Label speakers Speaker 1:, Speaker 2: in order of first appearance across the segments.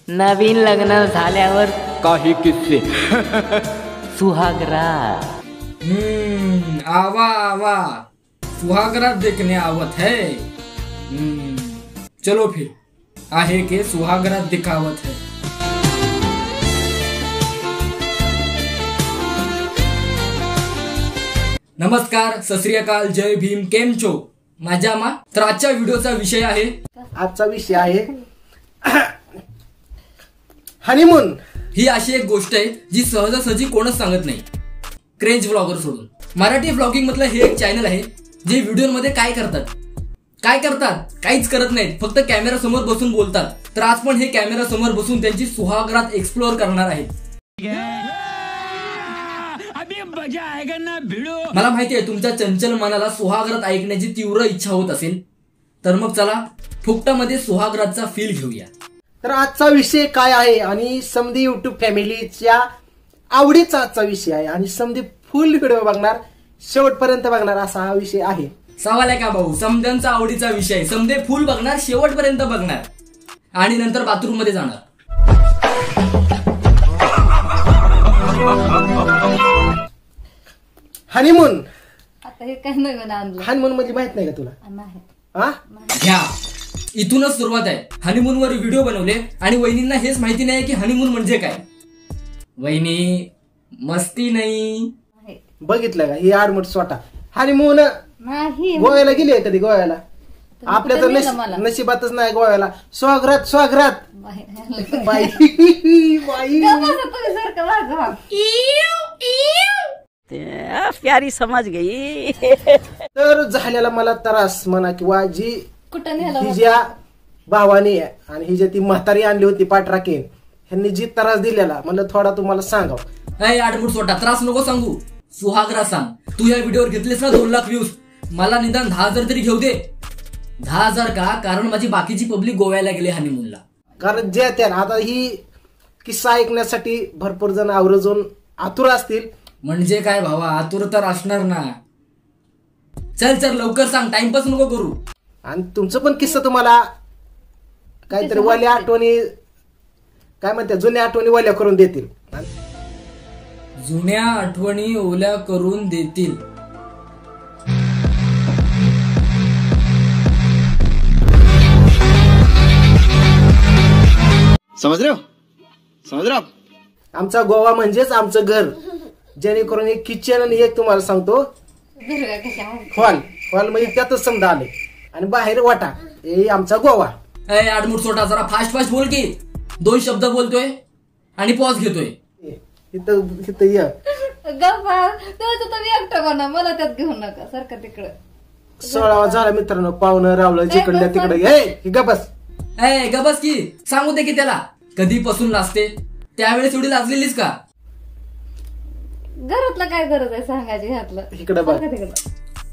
Speaker 1: नवीन लग्न झाल्यावर काही किस्से सुहागरात।
Speaker 2: आवा आवा सुहागरात देखने आवत है। चलो फिर आहे के सुहागरात दिखावत है। नमस्कार, सत श्री अकाल, जय भीम, केम छो माझ्या तर आजच्या व्हिडिओचा विषय आहे हनीमून। ही अशी एक गोष्ट आहे जी सहजासहजी कोणच सांगत नाही, क्रेंज व्लॉगर सोडून। मराठी व्लॉगिंग मधलं हे एक चॅनल आहे जे व्हिडिओ मध्ये काय करतात काहीच करत नाहीत, फक्त कॅमेरा समोर बसून बोलतात। तर आज पण हे कॅमेरा समोर बसून त्यांची सुहागरात एक्सप्लोअर करणार आहेत। मला माहिती आहे तुमच्या चंचल मनाला सुहागरात ऐकण्याची तीव्र इच्छा होत असेल, तर मग चला फुकटामध्ये सुहागरातचा फील घेऊया।
Speaker 3: तर आजचा विषय काय आहे आणि समधी युट्यूब फॅमिलीच्या आवडीचा आजचा विषय आहे आणि समधी फुल व्हिडिओ बघणार, शेवटपर्यंत बघणार असा हा विषय आहे।
Speaker 2: सवाल आहे का भाऊ, समध्यांचा आवडीचा विषय, समधे फुल बघणार, शेवटपर्यंत बघणार आणि नंतर बाथरूम मध्ये जाणार।
Speaker 3: हनीमून
Speaker 4: आता हे काय नवीन आणलं?
Speaker 3: हनीमून म्हणजे माहित नाही का तुला?
Speaker 4: नाही।
Speaker 3: हा
Speaker 2: घ्या, इथूनच सुरुवात आहे। हनीमून वर व्हिडिओ बनवले आणि वहिनींना हेच माहिती नाही की हनीमून म्हणजे काय। वहिनी मस्ती नाही
Speaker 3: बघितलं का? ही आडमुठ स्वतः हनीमून
Speaker 4: नाही।
Speaker 3: गोव्याला गेली कधी? गोव्याला आपल्या तर नशिबातच नाही गोव्याला। स्वागरात बाई बाई
Speaker 1: प्यारी समझ गई।
Speaker 3: तर झालेला मला त्रास म्हणा किंवा जी
Speaker 4: कुठं नेलं
Speaker 3: हिच्या भावाने आणि हिच्या ती म्हातारी आणली होती पाठराखीन, ह्यांनी जी त्रास दिलेला म्हणलं थोडा तुम्हाला सांगाव।
Speaker 2: आडमुठ सोटा त्रास नको सांगू, सुहागरात सांग। तू या व्हिडिओवर घेतलेस ना 2 लाख व्ह्यूज, मला निदान 10,000 तरी घेऊ दे। 10,000 का? कारण माझी बाकीची पब्लिक गोव्याला गेले हनीमूनला।
Speaker 3: कारण जे त्या आता ही किस्सा ऐकण्यासाठी भरपूर जण आवर्जून आतुर असतील।
Speaker 2: म्हणजे काय भावा, आतुर तर असणार ना। चल लवकर सांग, टाइमपास नको करू।
Speaker 3: आणि तुमचं पण किस्सा तुम्हाला काहीतरी वाल्या आठवणी, काय म्हणते, जुन्या आठवणी वाल्या करून देतील।
Speaker 2: जुन्या आठवणी ओल्या करून देतील।
Speaker 3: समज रे आमचा गोवा म्हणजेच आमचं घर, जेणेकरून एक किचन आणि एक तुम्हाला सांगतो हॉल म्हणजे त्यातच समजा आले आणि बाहेर वाटा, हे आमचा गोवा।
Speaker 2: आडमुठ सोटा जरा फास्ट बोल की, 2 शब्द बोलतोय आणि पॉज घेतोय।
Speaker 3: इथं ये
Speaker 4: मला त्यात घेऊ नका, सारखं तिकडं
Speaker 3: 16 झाला मित्रांनो, पाहुणं रावलं जिकडल्या तिकडे।
Speaker 2: गबस की, सांगू दे की त्याला कधीपासून लाजते, त्यावेळेस एवढी लाजलेलीस का?
Speaker 4: घरातलं काय गरज आहे सांगायची? घरातलं
Speaker 3: इकडे बघ।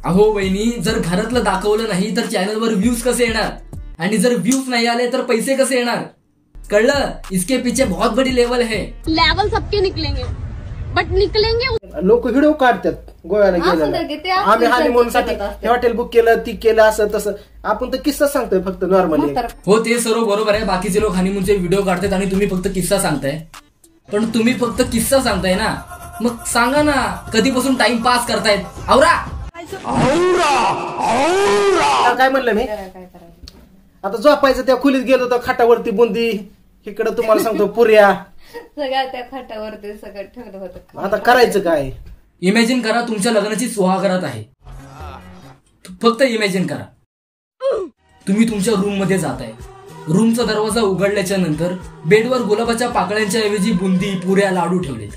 Speaker 2: अहो वहिनी, जर घरातलं दाखवलं नाही तर चॅनलवर व्ह्यूज कसे येणार, आणि जर व्ह्यूज नाही आले तर पैसे कसे येणार? कळलं? इसके पीछे बहुत बड़ी लेवल है।
Speaker 5: लेवल सबके निकलेंगे, बट निकलेंगे।
Speaker 3: लोक व्हिडिओ काढतात गोव्याला गेलेला, आम्ही हनीमून साठी हॉटेल बुक केलं, ती केलं, असं तसं। आपण तर किस्सा सांगतोय फक्त नॉर्मली।
Speaker 2: हो, ते सर्व बरोबर आहे। बाकीचे लोक हनीमूनचे व्हिडिओ काढतात आणि तुम्ही फक्त किस्सा सांगताय। पण तुम्ही फक्त किस्सा सांगताय ना, मग सांगा ना कधीपासून टाइम पास करतायत? आवरा
Speaker 3: काय म्हणलं मी? आता झोपायचं त्या खोलीत गेलो तर खाटावरती बुंदी, इकडं तुम्हाला सांगतो पुऱ्या,
Speaker 4: सगळ्या त्या खाटावरती सगळं ठेवलं होतं।
Speaker 3: आता करायचं काय?
Speaker 2: इमॅजिन करा तुमच्या लग्नाची सुहागरात आहे। फक्त इमॅजिन करा, तुम्ही तुमच्या रूम मध्ये जाताय, रूमचा दरवाजा उघडल्याच्या नंतर बेडवर गुलाबाच्या पाकळ्यांच्या ऐवजी बुंदी, पुऱ्या, लाडू ठेवलेत।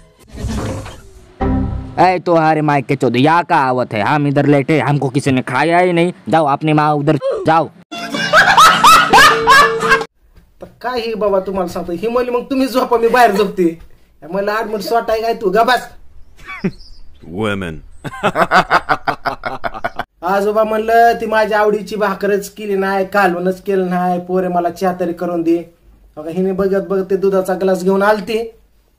Speaker 1: तुम्हारे मायके चौधरी या का आवत है, हम इधर लेटे, हमको किसी ने खाया ही नहीं, जाओ अपनी माँ उधर जाओ।
Speaker 3: काय हे बाबा तुम्हाला सांगतो, ही म्हणली मग तुम्ही झोपा, मी बाहेर झोपते। मला आडमुठ स्वतः आहे काय तू गबास वुमेन। आजोबा म्हणलं ती माझ्या आवडीची भाकरच केली नाही, कालवणच केलं नाही, पोरे मला चहा तरी करून दे। हिने बघत ते दुधाचा ग्लास घेऊन आलते,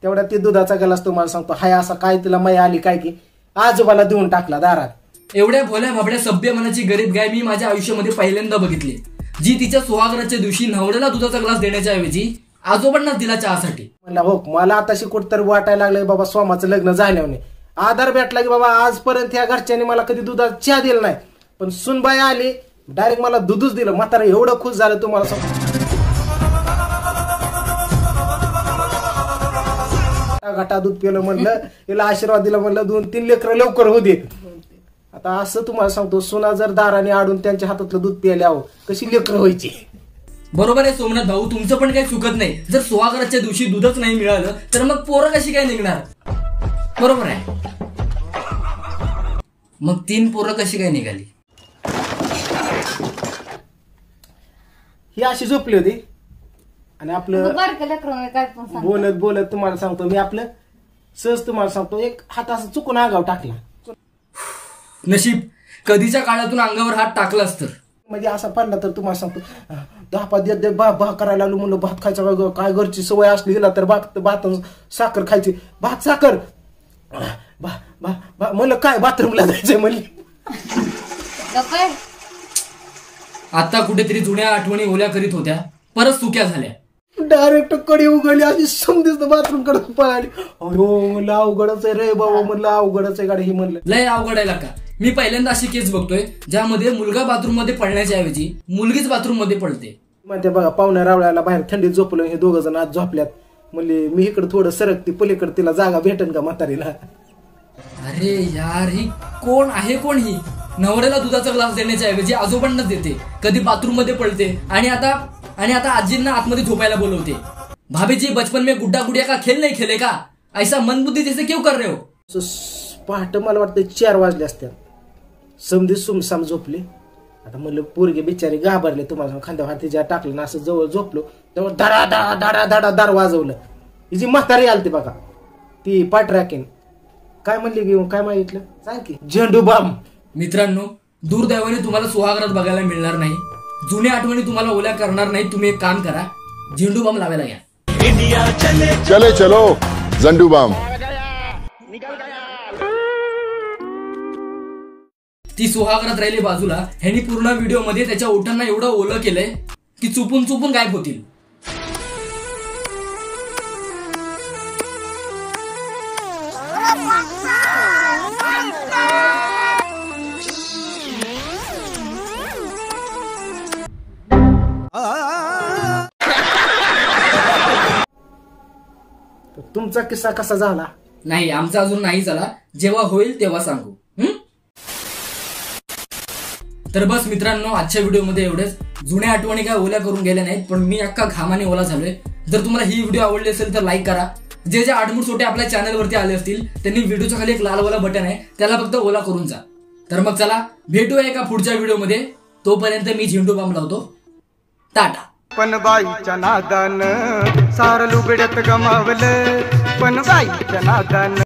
Speaker 3: तेवढ्या ते दुधाचा ग्लास तुम्हाला सांगतो हाय असा काय तिला माया आली काय की आजोबाला देऊन टाकला दारात।
Speaker 2: एवढ्या भोल्या भाबड्या सभ्य मनाची गरीब गाय मी माझ्या आयुष्यामध्ये पहिल्यांदा बघितली, जी तिच्या सुहागराच्या दिवशी नवऱ्याला दुधाचा ग्लास देण्याच्या ऐवजी आजोबांनाच दिला चहासाठी.
Speaker 3: म्हणला हो मला आताशी कुठतरी वाटायला लागलंय बाबा स्वामाचं लग्न झाल्याने आधार भेटला की बाबा आजपर्यंत ह्या घरच्यांनी मला कधी दुधाचा चहा दिला नाही, पण सुनबाई आली डायरेक्ट मला दूधच दिलं. म्हातारा एवढं खुश झालं तुम्हाला सांगतो. घाटा दूध पिलं म्हणलं, हिला आशीर्वाद दिला म्हणलं 2-3 लेकरं लवकर होऊ दे. आता असं तुम्हाला सांगतो, सुना जर दाराने आडून त्यांच्या हातातलं दूध प्यायला हवं कशी लेकरं व्हायची.
Speaker 2: बरोबर आहे सोमनाथ भाऊ, तुमचं पण काही चुकत नाही. जर सुहागराच्या दिवशी दूधच नाही मिळालं तर मग पोरं कशी काय निघणार? बरोबर आहे. मग 3 पोरं कशी काय निघाली?
Speaker 3: ही अशी झोपली होती आणि आपलं
Speaker 4: बारक्या लेकरांना काय पण सांग.
Speaker 3: बोलत बोलत तुम्हाला सांगतो मी आपलं सहज तुम्हाला सांगतो एक हात असं चुकून आगाव टाकला.
Speaker 2: नशीब कधीच्या काळातून अंगावर हात टाकलास तर.
Speaker 3: म्हणजे असा पडला तर तुम्हाला सांगतो 10 देत भात करायला लागलो म्हणलं भात खायचा काय घरची सवय असली गेला तर भात साखर खायची. भात साखर म्हणलं काय बाथरूमला जायचंय म्हणली.
Speaker 4: गप्पा.
Speaker 3: आता
Speaker 2: कुठेतरी जुन्या आठवणी ओल्या करीत होत्या, परत सुक्या झाल्या.
Speaker 3: डायरेक्ट कडी उघडली अशी समजेच बाथरूम कडे पळाली. अयो म्हणलं अवघडच आहे रे बाबा, म्हणलं अवघडच आहे गाडी. ही म्हणलं
Speaker 2: लय अवघड आहे का. मी पहिल्यांदा अशी केस बघतोय ज्यामध्ये मुलगा बाथरूम मध्ये पडण्याच्या ऐवजी मुलगीच बाथरूम मध्ये पडते.
Speaker 3: म्हणते बघा पाहुण्या रावळ्याला बाहेर थंडीत झोपलं, हे 2 जण आज झोपल्यात. म्हणले मी इकडे थोडं सरकते पलीकडे, तिला जागा भेटेन का म्हातारीला.
Speaker 2: अरे यार ही कोण आहे? कोण ही? नवऱ्याला दुधाचा ग्लास देण्याच्या ऐवजी आजोबांनाच देते, कधी बाथरूम मध्ये पडते आणि आता आजींना आतमध्ये झोपायला बोलवते. भाभी जी बचपन में गुड्डा गुडिया का खेल नहीं खेले का? ऐसा मंदबुद्धी जैसे क्यों कर रहे हो?
Speaker 3: पहाटे मला वाटतं 4 वाजले असत्या. समधी सुमसाम झोपली. आता म्हणलं पोरगे बिचारी घाबरले. तुम्हाला खांद्यावर हात तिच्या टाकलं ना असं जवळ झोपलो तेव्हा धडा धडा धडा धडा दार वाजवलं. हिची म्हातारी आलती बघा ती पाठराखीन. काय म्हणली घेऊन काय मागितलं सांग की? झेंडू बाम.
Speaker 2: मित्रांनो, दुर्दैवाने तुम्हाला सुहागरात बघायला मिळणार नाही. जुन्या आठवणी तुम्हाला ओल्या करणार नाही. तुम्ही एक काम करा, झेंडू बाम लावायला घ्या.
Speaker 6: चले चलो झेंडू बाम.
Speaker 2: ती सुहागरात राहिली बाजूला. ह्यांनी पूर्ण व्हिडिओ मध्ये त्याच्या ओठांना एवढं ओलं केलंय की चुपून चुपून गायब होतील.
Speaker 3: तुमचा किस्सा कसा झाला?
Speaker 2: नाही, आमचा अजून नाही झाला. जेव्हा होईल तेव्हा सांगू. तर बस मित्रांनो, आजच्या व्हिडिओमध्ये एवढेच. जुन्या आठवणी काय ओल्या करून गेल्या नाहीत, पण मी अख्खा घामाने ओला झालोय. जर तुम्हाला ही व्हिडिओ आवडली असेल तर लाईक करा. जे आडमुठ सोटे आपल्या चॅनलवरती आले असतील त्यांनी व्हिडिओच्या खाली एक लालवाला बटन आहे, त्याला फक्त ओला करून जा. तर मग चला भेटूया एका पुढच्या व्हिडिओमध्ये. तोपर्यंत मी झेंडू बाम लावतो. टाटा.
Speaker 7: पण बाईच्या नादान सार लुगड्यात गमावलं, पण बाईच्या नादान